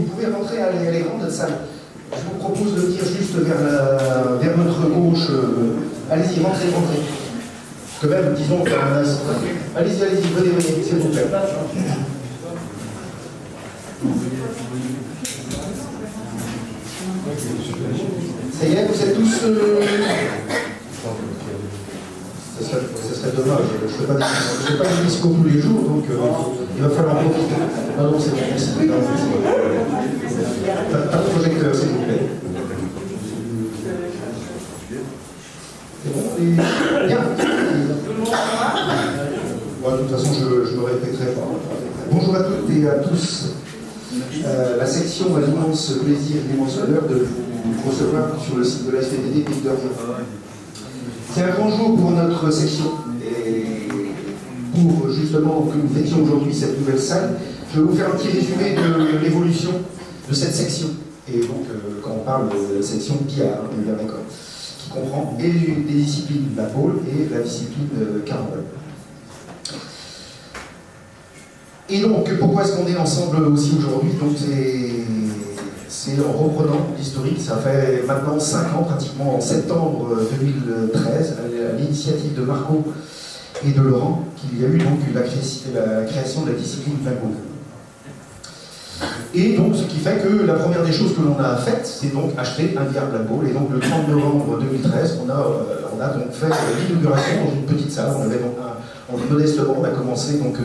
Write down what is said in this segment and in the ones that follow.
vous pouvez rentrer à les grandes salles. Je vous propose de venir juste vers notre gauche. Allez-y, rentrez. Quand même, disons qu'on a... Allez-y, venez, s'il vous plaît. Ça y est, vous êtes tous... Ça serait dommage, je ne fais pas des discours tous les jours, donc il va falloir en profiter. Non, c'est bon, merci. Pas de projecteur, s'il vous plaît. C'est bon, et... Bien. Bon, de toute façon, je me répéterai pas. Bonjour à toutes et à tous. La section a l'immense plaisir, l'immense honneur de vous recevoir sur le site de la SPTD Pic d'Orient. C'est un grand jour pour notre section et pour justement que nous fêtions aujourd'hui cette nouvelle salle, je vais vous faire un petit résumé de l'évolution de cette section. Et donc, quand on parle de la section billard, on est bien d'accord, qui comprend et des disciplines de la pôle et la discipline carambole. Et donc, pourquoi est-ce qu'on est ensemble aussi aujourd'hui? Donc, c'est en reprenant l'historique, ça fait maintenant 5 ans, pratiquement en septembre 2013, à l'initiative de Marco et de Laurent, qu'il y a eu donc la création de la discipline Black Ball. Et donc, ce qui fait que la première des choses que l'on a faites, c'est donc acheter un billard Black Ball. Et donc, le 30 novembre 2013, on a donc fait l'inauguration dans une petite salle. On avait donc modestement, on a commencé donc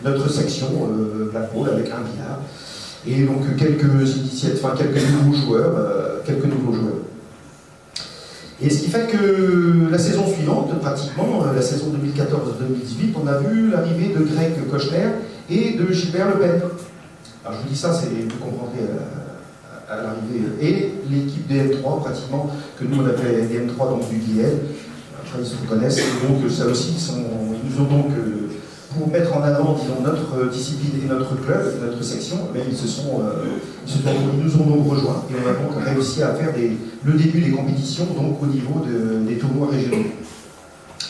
notre section Black Ball avec un billard. Et donc quelques nouveaux joueurs. Et ce qui fait que la saison suivante, pratiquement, la saison 2014-2018, on a vu l'arrivée de Greg Kochner et de Gilbert Le Pen. Alors je vous dis ça, vous comprendrez à l'arrivée. Et l'équipe DM3, pratiquement, que nous on appelait DM3, donc du Guiel. Après ils se reconnaissent, et donc ça aussi, ils nous ont donc... pour mettre en avant, disons, notre discipline et notre club, notre section, mais ils nous ont donc rejoints et on a donc réussi à faire le début des compétitions donc au niveau des tournois régionaux.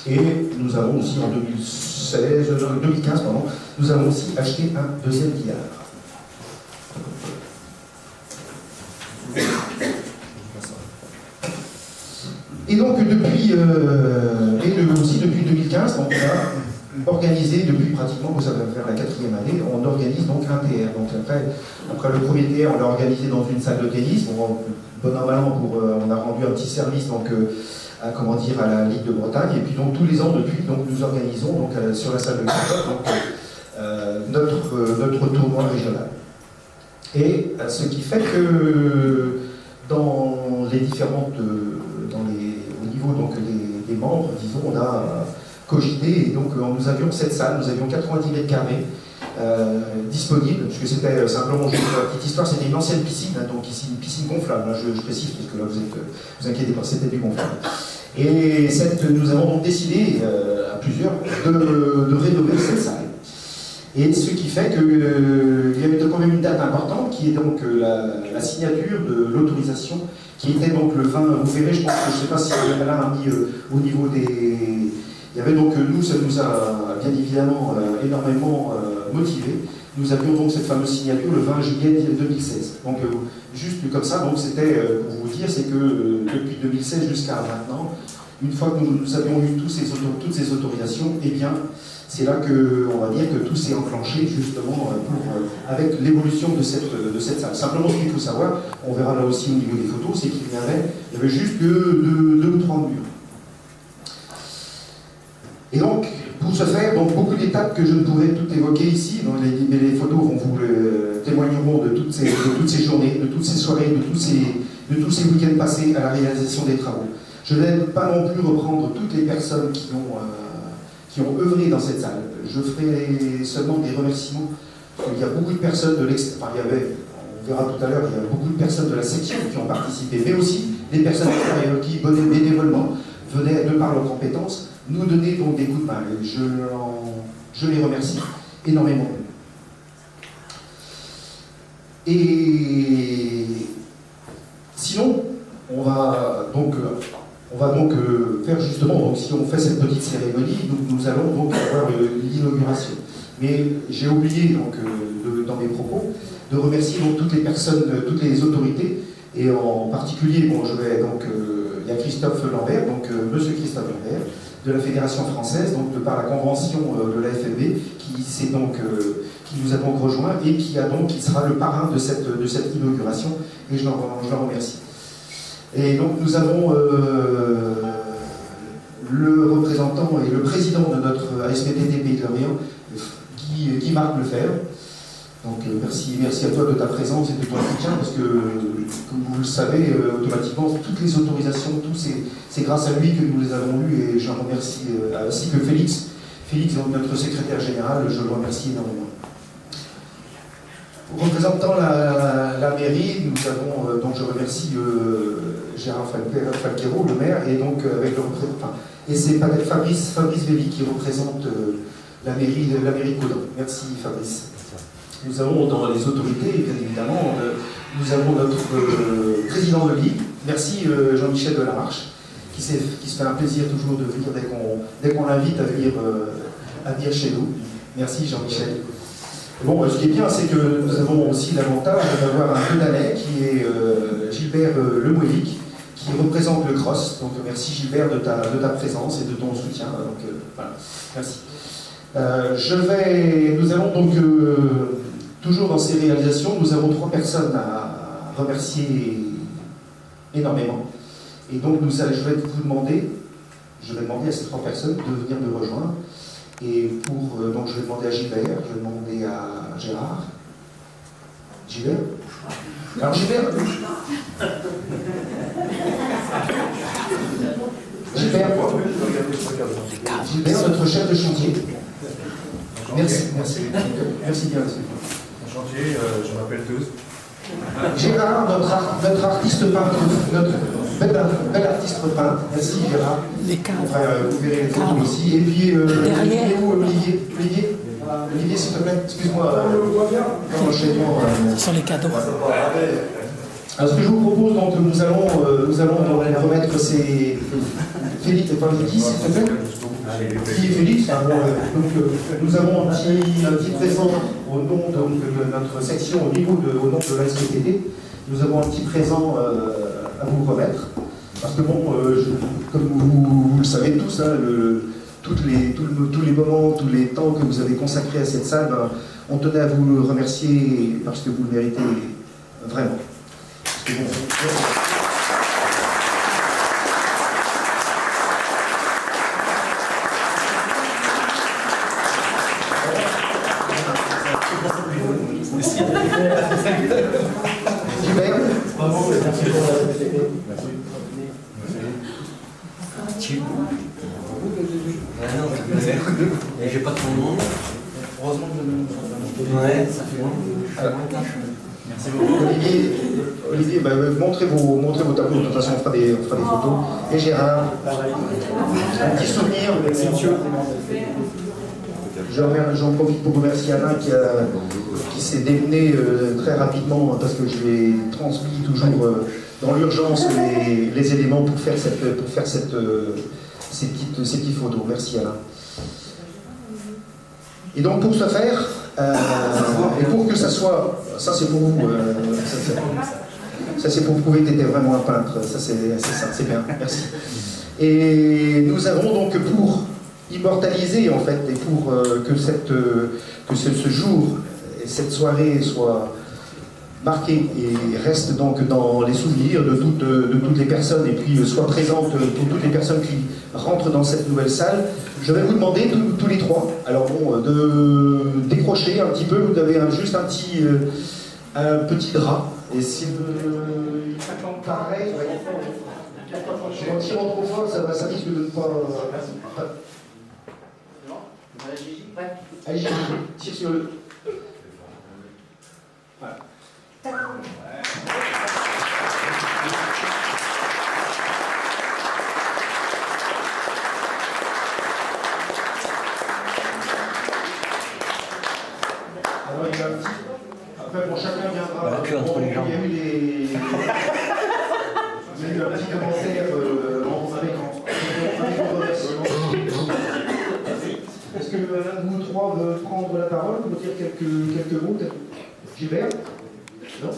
Et nous avons aussi en 2015, nous avons aussi acheté un deuxième billard. Et donc depuis, aussi depuis 2015, donc, on a organisé depuis pratiquement, ça va faire la 4e année, on organise donc un TR. Donc après le premier TR, on l'a organisé dans une salle de tennis. Bon an, mal an, on a rendu un petit service donc, à la Ligue de Bretagne. Et puis donc tous les ans depuis, donc, nous organisons donc, sur la salle de tennis notre tournoi régional. Et ce qui fait que dans les différentes, au niveau donc, des membres, disons, on a cogité, et donc nous avions cette salle, nous avions 90 mètres carrés disponibles, puisque c'était simplement, juste pour la petite histoire, c'était une ancienne piscine, hein, donc ici une piscine gonflable, hein, je précise, parce que là vous inquiétez pas, c'était du gonflable. Et nous avons donc décidé, à plusieurs, de rénover cette salle. Et ce qui fait qu'il y avait quand même une date importante, qui est donc la signature de l'autorisation, qui était donc le 20, vous verrez, je pense que je ne sais pas si Alain a mis au niveau des... Il y avait donc, nous, ça nous a bien évidemment énormément motivés. Nous avions donc cette fameuse signature le 20 juillet 2016. Donc, juste comme ça, donc c'était, pour vous dire, c'est que depuis 2016 jusqu'à maintenant, une fois que nous avions eu toutes ces autorisations, eh bien, c'est là que, on va dire, que tout s'est enclenché justement avec l'évolution de cette salle. Simplement, ce qu'il faut savoir, on verra là aussi au niveau des photos, c'est qu'il y avait juste que 2 ou 3 murs. Et donc, pour ce faire, donc, beaucoup d'étapes que je ne pourrais toutes évoquer ici, mais les photos vont vous témoigneront de toutes ces journées, de toutes ces soirées, de tous ces week-ends passés à la réalisation des travaux. Je ne vais pas non plus reprendre toutes les personnes qui ont œuvré dans cette salle. Je ferai seulement des remerciements. Il y a beaucoup de personnes de l'extérieur, on verra tout à l'heure, il y a beaucoup de personnes de la section qui ont participé, mais aussi des personnes extérieures qui, bénévolement, venaient, de par leurs compétences, nous donner donc des coups de main. Et je les remercie énormément. Et sinon, on va donc faire justement, donc si on fait cette petite cérémonie, nous allons donc avoir l'inauguration. Mais j'ai oublié donc dans mes propos, de remercier donc toutes les personnes, toutes les autorités, et en particulier, bon, il y a Christophe Lambert, donc Monsieur Christophe Lambert, de la Fédération française, donc de par la convention de la FFB, qui nous a donc rejoint et qui sera le parrain de cette inauguration, et je l'en remercie. Et donc nous avons le représentant et le président de notre ASPTT Pays de Lorient, Guy Marc Lefebvre. Donc merci à toi de ta présence et de ton soutien, parce que, comme vous le savez, automatiquement, toutes les autorisations, c'est grâce à lui que nous les avons eues, et je le remercie, ainsi que Félix, donc notre secrétaire général, je le remercie énormément. Représentant la mairie, nous avons, donc je remercie Gérard Falquero, le maire, et donc avec le représentant, et c'est Fabrice Véli qui représente la mairie de Caudron. Merci Fabrice. Nous avons dans les autorités, bien évidemment, nous avons notre président de Ligue. Merci Jean-Michel Delamarche, qui se fait un plaisir toujours de venir dès qu'on l'invite à venir chez nous. Merci Jean-Michel. Bon, ce qui est bien, c'est que nous avons aussi l'avantage d'avoir un Pedalais qui est Gilbert Lemoylic, qui représente le CROSS. Donc merci Gilbert de ta présence et de ton soutien. Donc voilà, merci. Nous allons donc, toujours dans ces réalisations, nous avons 3 personnes à remercier énormément. Et donc je vais demander à ces 3 personnes de venir me rejoindre. Et donc je vais demander à Gilbert, je vais demander à Gérard. Gilbert? Alors Gilbert, notre chef de chantier. Merci bien. En chantier, je m'appelle Teuse. Gérard, notre artiste peintre, notre bel artiste peintre. Merci Gérard. Les cadres. Enfin, vous verrez les photos aussi. Et puis, Olivier, s'il te plaît, excuse-moi. Ce sont les cadeaux. Alors, ce que je vous propose, donc, nous allons remettre ces... Félix, Guy, s'il te plaît. Guy et Félix. Nous avons un petit présent au nom de notre section, au nom de la SPTT. Nous avons un petit présent à vous remettre. Parce que bon, comme vous le savez tous, hein, tous les moments, tous les temps que vous avez consacrés à cette salle, on tenait à vous remercier parce que vous le méritez vraiment. Parce que bon, Et j'ai pas ton nom. Heureusement que Ouais, ça fait long. Merci beaucoup. Olivier, montrez vos tableaux, de toute façon on fera des photos. Et Gérard, un petit souvenir. J'en profite pour remercier Alain qui s'est démené très rapidement, parce que je lui ai transmis toujours dans l'urgence les éléments pour faire ces petites photos. Merci Alain. Et donc pour ce faire, et pour que ça soit, ça c'est pour vous, ça c'est pour prouver que tu étais vraiment un peintre, ça c'est bien, merci. Et nous avons donc pour immortaliser en fait, et pour que ce jour et cette soirée soient marqués et restent donc dans les souvenirs de toutes les personnes, et puis soient présentes pour toutes les personnes qui rentrent dans cette nouvelle salle. Je vais vous demander tous les 3, alors bon, de décrocher un petit peu. Vous avez juste un petit drap, et si il s'attend pareil, en tirant trop fort, ça risque de ne pas... Allez, Gigi, tire sur le... Voilà. Alors, il y a un petit... Après, bon, chacun viendra... Le cul entre les jambes. Il y a eu un petit commentaire Est-ce que l'un de vous 3 veut prendre la parole pour dire quelques mots? Gilbert? Non?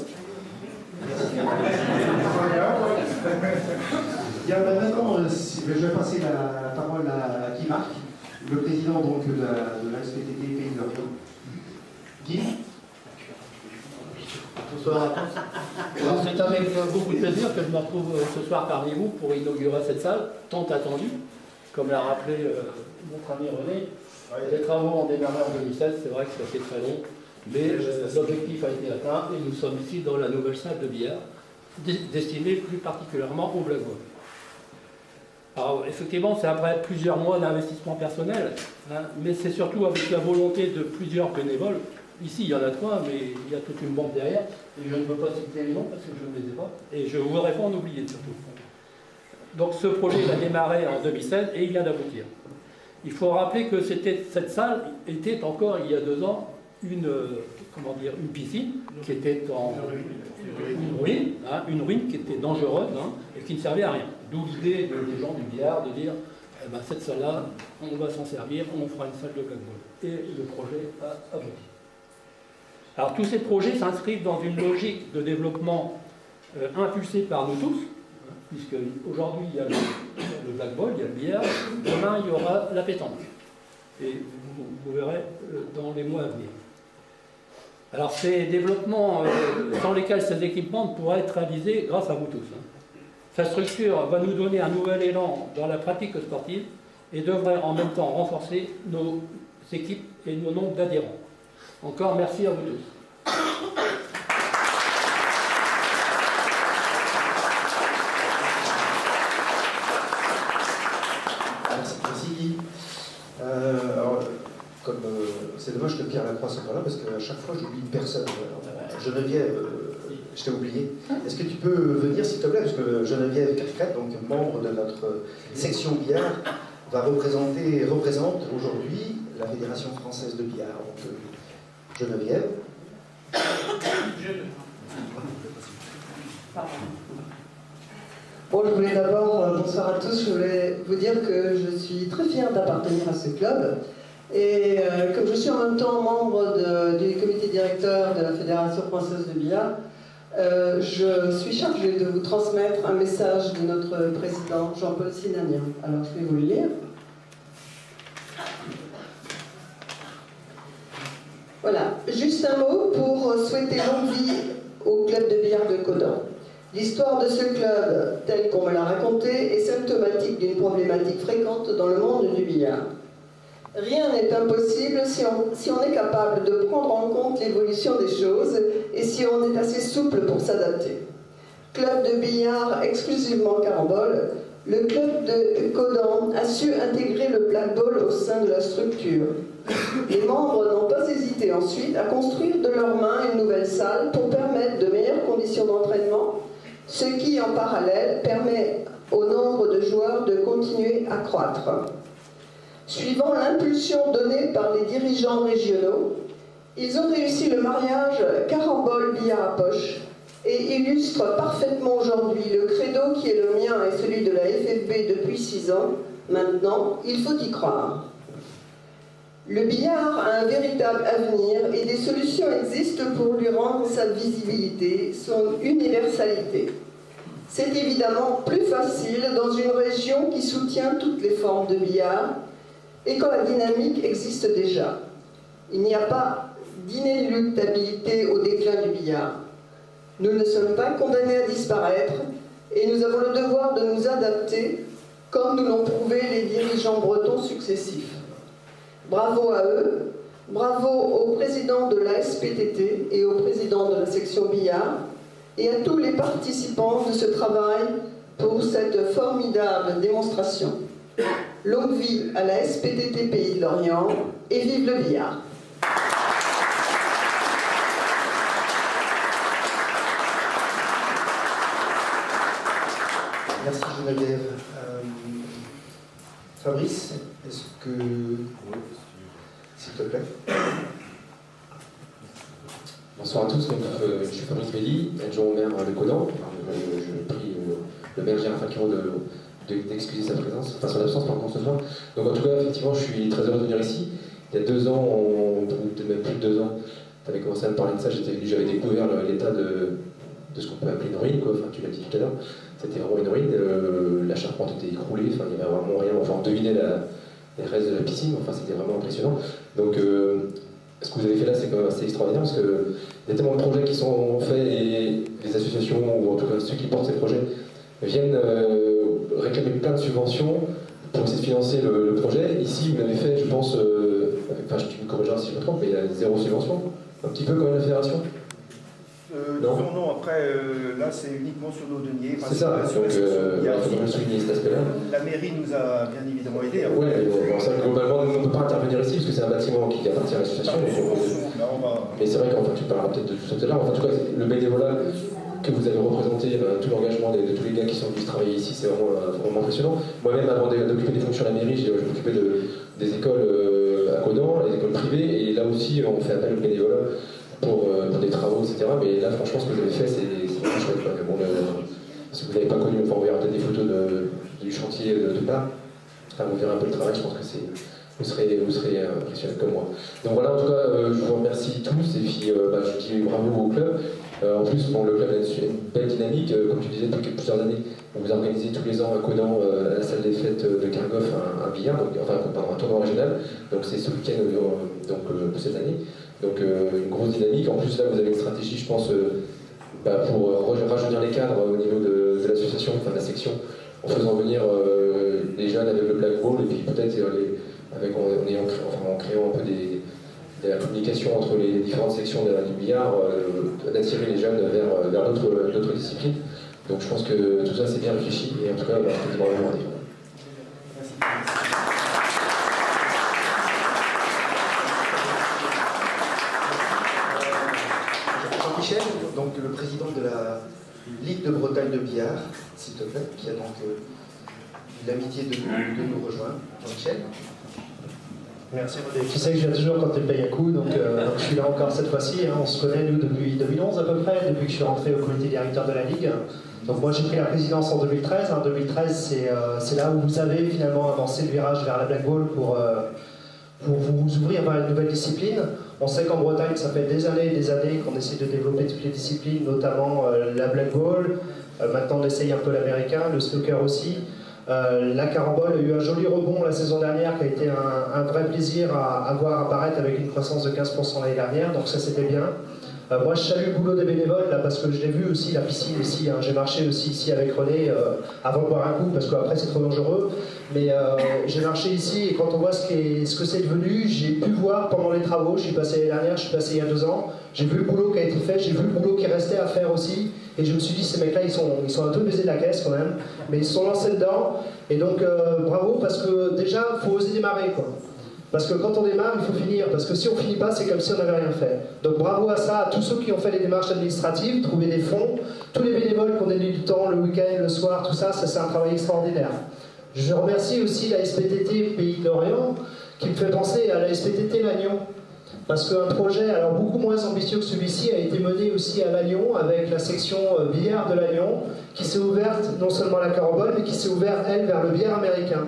Bien, maintenant, je vais passer la parole à Guy Marc, le président donc, de la SPTT Pays de l'Orient. Guy? Bonsoir à tous. Alors, c'est avec beaucoup de plaisir que je me retrouve ce soir parmi vous pour inaugurer cette salle, tant attendue. Comme l'a rappelé notre ami René, les travaux ont démarré en 2016, c'est vrai que ça fait très long, mais l'objectif a été atteint et nous sommes ici dans la nouvelle salle de billard, destinée plus particulièrement au blackball. Alors effectivement, c'est après plusieurs mois d'investissement personnel, hein, mais c'est surtout avec la volonté de plusieurs bénévoles. Ici, il y en a 3, mais il y a toute une bande derrière, et je ne peux pas citer les noms parce que je ne les ai pas, et je voudrais pas en oublier surtout. Donc ce projet a démarré en 2016 et il vient d'aboutir. Il faut rappeler que cette salle était encore, il y a 2 ans, une piscine qui était en une ruine qui était dangereuse, hein, et qui ne servait à rien. D'où l'idée des gens du billard de dire eh ben, cette salle-là, on va s'en servir, on fera une salle de blackball. Et le projet a abouti. Alors tous ces projets s'inscrivent dans une logique de développement impulsée par nous tous, puisque aujourd'hui il y a le blackball, il y a le billard, demain il y aura la pétanque. Et vous verrez dans les mois à venir. Alors ces développements sans lesquels ces équipements pourraient être réalisés grâce à vous tous. Sa structure va nous donner un nouvel élan dans la pratique sportive et devrait en même temps renforcer nos équipes et nos nombres d'adhérents. Encore merci à vous tous. Merci Guy. Alors, comme c'est dommage que Pierre Lacroix soit pas là parce qu'à chaque fois j'oublie une personne. Geneviève, je t'ai oublié. Est-ce que tu peux venir s'il te plaît, parce que Geneviève Carcret, donc membre de notre section billard, représente aujourd'hui la Fédération française de billard. Donc, Geneviève. Bon, je voulais d'abord, bonsoir à tous, je voulais vous dire que je suis très fière d'appartenir à ce club. Et comme je suis en même temps membre du comité directeur de la Fédération française de billard, je suis chargée de vous transmettre un message de notre président Jean-Paul Sinania. Alors je vais vous le lire. Voilà, juste un mot pour souhaiter longue vie au club de billard de Caudan. L'histoire de ce club, tel qu'on me l'a raconté, est symptomatique d'une problématique fréquente dans le monde du billard. Rien n'est impossible si on est capable de prendre en compte l'évolution des choses et si on est assez souple pour s'adapter. Club de billard exclusivement carambole, le club de Caudan a su intégrer le blackball au sein de la structure. Les membres n'ont pas hésité ensuite à construire de leurs mains une nouvelle salle pour permettre de meilleures conditions d'entraînement, ce qui en parallèle permet au nombre de joueurs de continuer à croître. Suivant l'impulsion donnée par les dirigeants régionaux, ils ont réussi le mariage carambole-billard à poche et illustrent parfaitement aujourd'hui le credo qui est le mien et celui de la FFB depuis 6 ans. Maintenant, il faut y croire. Le billard a un véritable avenir et des solutions existent pour lui rendre sa visibilité, son universalité. C'est évidemment plus facile dans une région qui soutient toutes les formes de billard et quand la dynamique existe déjà. Il n'y a pas d'inéluctabilité au déclin du billard. Nous ne sommes pas condamnés à disparaître et nous avons le devoir de nous adapter comme nous l'ont prouvé les dirigeants bretons successifs. Bravo à eux, bravo au président de la SPTT et au président de la section billard et à tous les participants de ce travail pour cette formidable démonstration. Longue vie à la SPTT Pays de l'Orient et vive le billard. Merci Geneviève. Fabrice, est-ce que... S'il te plaît. Bonsoir à tous, donc, je suis Fabrice Belli, adjoint au maire de Caudan. Je prie le maire Gérard Falquero d'excuser sa présence, enfin son absence par contre ce soir. Donc en tout cas, effectivement, je suis très heureux de venir ici. Il y a 2 ans, même plus de 2 ans, tu avais commencé à me parler de ça, j'avais découvert l'état de ce qu'on peut appeler une ruine, quoi. Enfin, tu l'as dit tout à l'heure, c'était vraiment une ruine, la charpente était écroulée, enfin, il n'y avait vraiment rien, enfin, on devinait les restes de la piscine, enfin, c'était vraiment impressionnant. Donc, ce que vous avez fait là, c'est quand même assez extraordinaire, parce qu'il y a tellement de projets qui sont faits, et les associations, ou en tout cas ceux qui portent ces projets, viennent réclamer plein de subventions pour essayer de financer le projet. Ici, vous l'avez fait, je pense, enfin, tu me corrigeras si je me trompe, mais il y a 0 subvention, un petit peu comme la fédération. Non, après, là, c'est uniquement sur nos deniers. C'est ça, donc il faut quand même souligner cet aspect-là. La mairie nous a bien évidemment aidés. Oui, ça, globalement, nous, on ne peut pas intervenir ici, parce que c'est un bâtiment qui appartient à l'association. Mais c'est vrai qu'enfin, tu parleras peut-être de tout ça tout à l'heure. En tout cas, le bénévolat que vous avez représenté, tout l'engagement de tous les gars qui sont venus travailler ici, c'est vraiment impressionnant. Moi-même, avant d'occuper des fonctions à la mairie, je m'occupais des écoles à Codan, les écoles privées, et là aussi, on fait appel au bénévolat pour des travaux, etc. Mais là, franchement, ce que vous avez fait, c'est vraiment chouette. Bon, si vous n'avez pas connu, on verra peut-être des photos du chantier de part. Vous verrez un peu le travail, je pense que vous serez impressionnés comme moi. Donc voilà, en tout cas, je vous remercie tous, et puis je dis bravo au club. En plus, le club a une belle dynamique, comme tu disais, depuis plusieurs années. Vous organisez tous les ans à Codan, à la salle des fêtes de Cargoff, un billard, un tournoi régional. Donc c'est ce week-end de cette année. Donc une grosse dynamique. En plus là, vous avez une stratégie, je pense, pour rajeunir les cadres au niveau de l'association, enfin de la section, en faisant venir les jeunes avec le Black Ball, et puis peut-être en créant un peu de la communication entre les différentes sections du billard, d'attirer les jeunes vers d'autres disciplines. Donc je pense que tout ça c'est bien réfléchi, et en tout cas, je peux vraiment dire. Jean-Michel, donc le président de la Ligue de Bretagne de billard, s'il te plaît, qui a donc l'amitié de nous rejoindre. Jean-Michel. Merci René. Tu sais que je viens toujours quand tu payes un coup, donc je suis là encore cette fois-ci. On se connaît nous depuis 2011 à peu près, depuis que je suis rentré au comité directeur de la Ligue. Donc moi j'ai pris la présidence en 2013. En 2013 c'est là où vous avez finalement avancé le virage vers la Black Ball pour vous ouvrir vers une nouvelle discipline. On sait qu'en Bretagne ça fait des années qu'on essaie de développer toutes les disciplines, notamment la Black Ball. Maintenant on essaye un peu l'américain, le snooker aussi. La carambole a eu un joli rebond la saison dernière qui a été un vrai plaisir à voir apparaître avec une croissance de 15% l'année dernière, donc ça c'était bien. Moi je salue le boulot des bénévoles là, parce que je l'ai vu aussi, la piscine ici, j'ai marché aussi ici avec René avant de boire un coup parce qu'après c'est trop dangereux, mais j'ai marché ici et quand on voit ce que c'est devenu, j'ai pu voir pendant les travaux, j'y suis passé l'année dernière, je suis passé il y a 2 ans, j'ai vu le boulot qui a été fait, j'ai vu le boulot qui restait à faire aussi, et je me suis dit ces mecs là ils sont un peu baisés de la caisse quand même, mais ils se sont lancés dedans, et donc bravo parce que déjà il faut oser démarrer quoi. Parce que quand on démarre, il faut finir. Parce que si on ne finit pas, c'est comme si on n'avait rien fait. Donc bravo à ça, à tous ceux qui ont fait les démarches administratives, trouver des fonds, tous les bénévoles qui ont donné du temps, le week-end, le soir, tout ça, c'est un travail extraordinaire. Je remercie aussi la SPTT Pays d'Orient, qui me fait penser à la SPTT Lannion. Parce qu'un projet, alors beaucoup moins ambitieux que celui-ci, a été mené aussi à Lannion, avec la section billard de Lannion, qui s'est ouverte non seulement à la carambole, mais qui s'est ouverte, elle, vers le billard américain.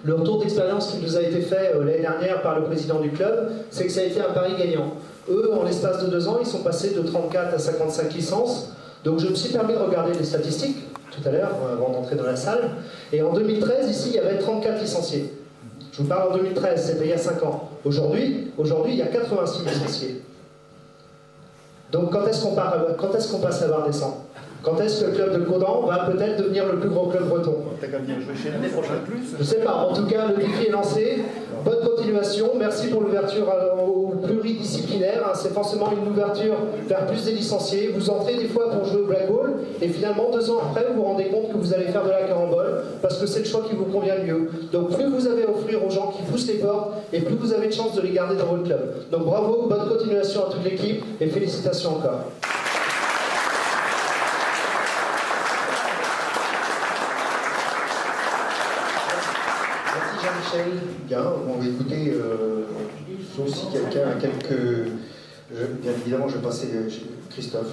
Le retour d'expérience qui nous a été fait l'année dernière par le président du club, c'est que ça a été un pari gagnant. Eux, en l'espace de 2 ans, ils sont passés de 34 à 55 licences. Donc je me suis permis de regarder les statistiques tout à l'heure, avant d'entrer dans la salle. Et en 2013, ici, il y avait 34 licenciés. Je vous parle en 2013, c'était il y a 5 ans. Aujourd'hui, il y a 86 licenciés. Donc quand est-ce qu'on passe à barre des 100 ? Quand est-ce que le club de Codan va peut-être devenir le plus gros club breton? T'as qu'à venir jouer chez l'année prochaine plus. Je sais pas, en tout cas le défi est lancé. Bonne continuation, merci pour l'ouverture au pluridisciplinaire. C'est forcément une ouverture vers plus des licenciés. Vous entrez des fois pour jouer au Black Ball et finalement 2 ans après vous vous rendez compte que vous allez faire de la carambole parce que c'est le choix qui vous convient le mieux. Donc plus vous avez à offrir aux gens qui poussent les portes et plus vous avez de chances de les garder dans votre club. Donc bravo, bonne continuation à toute l'équipe et félicitations encore. Jean-Michel, bien, on va écouter, sauf si quelqu'un a quelques... bien évidemment, je vais passer Christophe.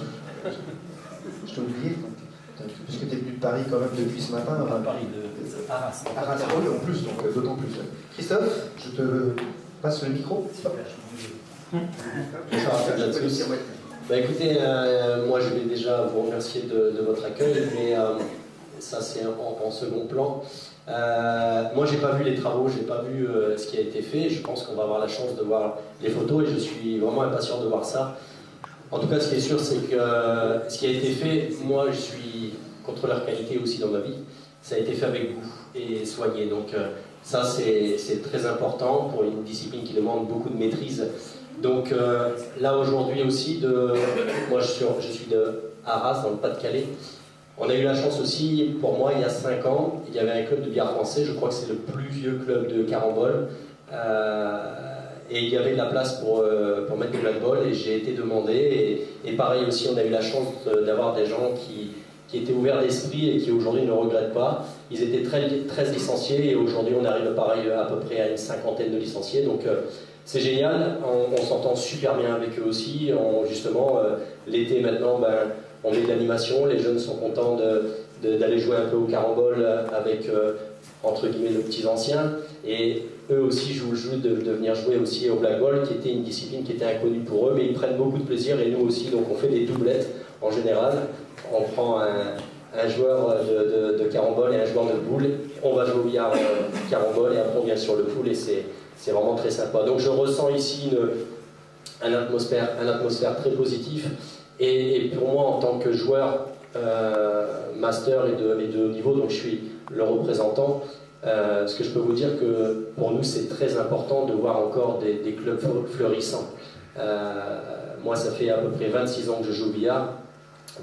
Je t'ai oublié, puisque tu es venu de Paris quand même depuis ce matin. Paris de Arras. Arras, oui, en plus, donc d'autant plus. Christophe, je te passe le micro. Bonsoir à tous. Bah écoutez, moi je vais déjà vous remercier de votre accueil, mais ça c'est en second plan. Moi j'ai pas vu les travaux, j'ai pas vu ce qui a été fait. Je pense qu'on va avoir la chance de voir les photos et je suis vraiment impatient de voir ça. En tout cas, ce qui est sûr, c'est que ce qui a été fait, moi je suis contrôleur qualité aussi dans ma vie, ça a été fait avec goût et soigné. Donc ça c'est très important pour une discipline qui demande beaucoup de maîtrise. Donc là aujourd'hui aussi, moi je suis de Arras dans le Pas-de-Calais. On a eu la chance aussi, pour moi il y a 5 ans, il y avait un club de billard français, je crois que c'est le plus vieux club de carambole. Et il y avait de la place pour mettre du blackball et j'ai été demandé. Et pareil aussi, on a eu la chance d'avoir des gens qui étaient ouverts d'esprit et qui aujourd'hui ne regrettent pas. Ils étaient 13 licenciés et aujourd'hui on arrive pareil à peu près à une 50aine de licenciés. Donc c'est génial, on s'entend super bien avec eux aussi. Justement, l'été maintenant, on met de l'animation, les jeunes sont contents d'aller jouer un peu au carambole avec, entre guillemets, nos petits anciens. Et eux aussi jouent le jeu de venir jouer aussi au blackball, qui était une discipline qui était inconnue pour eux, mais ils prennent beaucoup de plaisir et nous aussi. Donc on fait des doublettes en général. On prend un joueur de carambole et un joueur de pool. On va jouer au billard carambole et après on vient sur le pool et c'est vraiment très sympa. Donc je ressens ici une atmosphère très positive. Et pour moi, en tant que joueur master et de haut niveau, donc je suis le représentant, ce que je peux vous dire que pour nous, c'est très important de voir encore des clubs fleurissants. Moi, ça fait à peu près 26 ans que je joue au billard.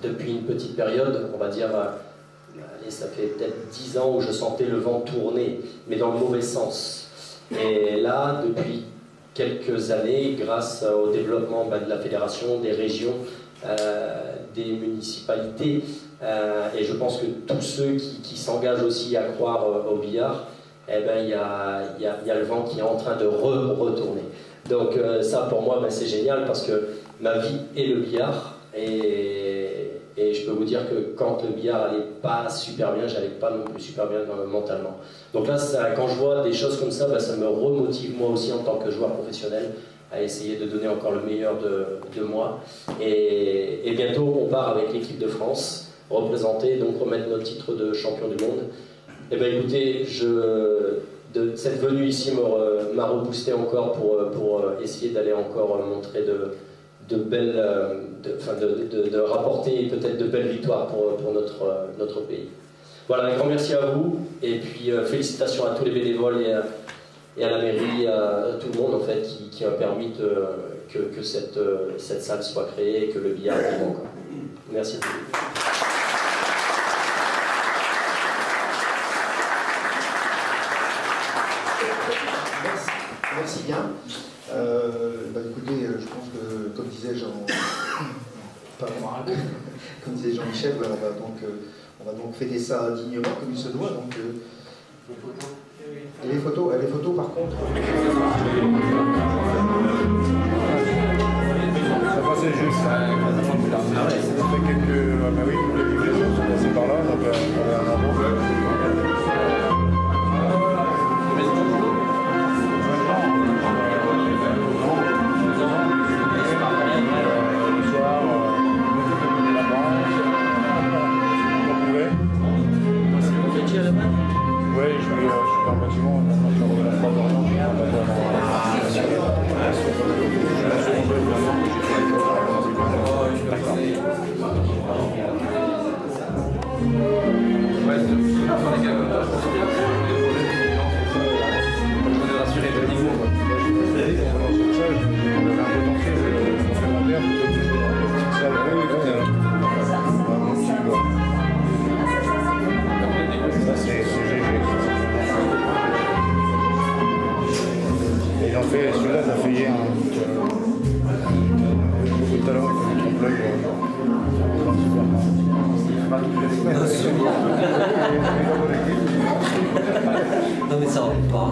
Depuis une petite période, on va dire, ça fait peut-être 10 ans où je sentais le vent tourner, mais dans le mauvais sens. Et là, depuis quelques années, grâce au développement de la fédération, des régions, des municipalités, et je pense que tous ceux qui s'engagent aussi à croire au billard, il y a le vent qui est en train de retourner. Donc ça pour moi c'est génial parce que ma vie est le billard et je peux vous dire que quand le billard n'allait pas super bien, j'allais pas non plus super bien mentalement. Donc là quand je vois des choses comme ça, ça me remotive moi aussi en tant que joueur professionnel à essayer de donner encore le meilleur de moi. Et bientôt, on part avec l'équipe de France, représenter, donc remettre notre titre de champion du monde. Et bien écoutez, cette venue ici m'a reboosté encore pour essayer d'aller encore montrer de rapporter peut-être de belles victoires pour notre pays. Voilà, un grand merci à vous, et puis félicitations à tous les bénévoles et à la mairie, à tout le monde en fait, qui a permis que cette salle soit créée et que le billard vive encore. Merci à tous. Merci bien. Écoutez, je pense que, comme disait Jean-Michel, on va donc fêter ça dignement comme il se doit. Donc, et les photos par contre. Ça passait juste. Ça fait quelques. Oui, les livraisons sont passées par là, donc on a un avant. Oui, je suis dans le bâtiment, maintenant je reviens à la celui-là, ça fait hier. Beaucoup de talent, Non mais ça va pas.